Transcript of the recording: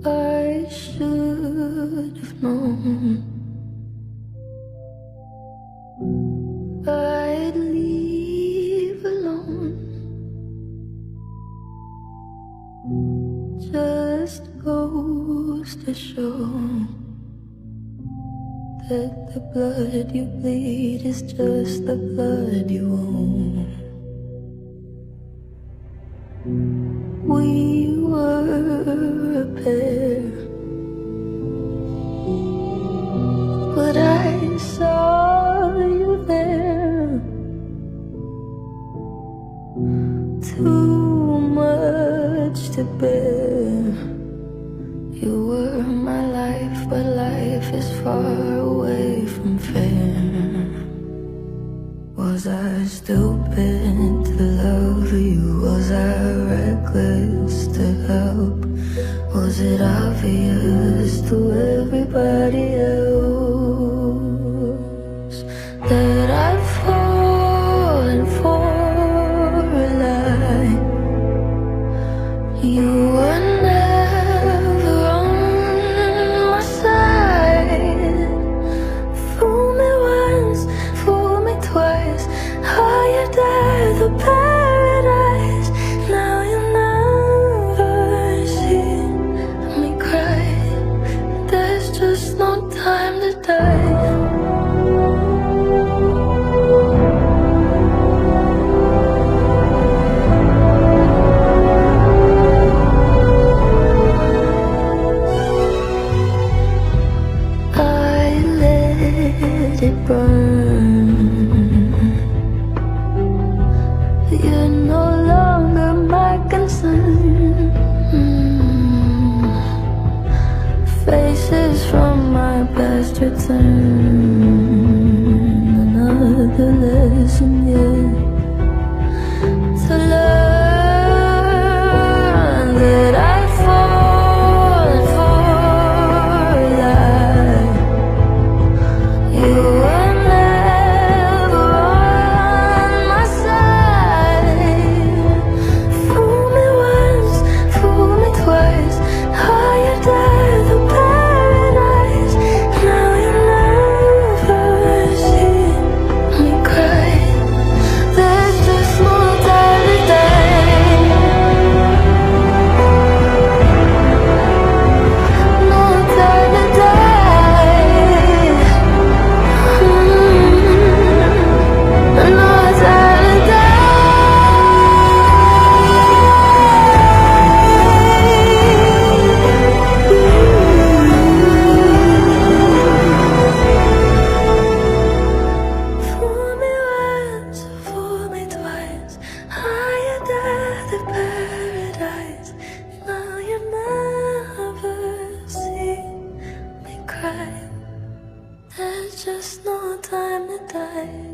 I should have known I'd leave alone. Just goes to show that the blood you bleed is just the blood you own. We were a pair, but I saw you there. Too much to bear. You were my life, but life is far away from fair. Was I stupid to love you? Was I reckless to help? Was it obvious to everybody else that I've fallen for a lie? You were never on my side. Fool me once, fool me twice. Higher than the paradise. Now you never see me cry. There's just no time to die. I let it burn. You're no longer my concern. Faces from my past return. Another lesson yet to learn that I've fallen for a lie. You were never on my side. Fool me once, fool me twice. Higher than the paradise. Now you never see me cry. There's just no time to die. No time to die. No time to die. Fool me once, fool me twice. Higher than the paradise. Now you never see me cry. There's just no time to die.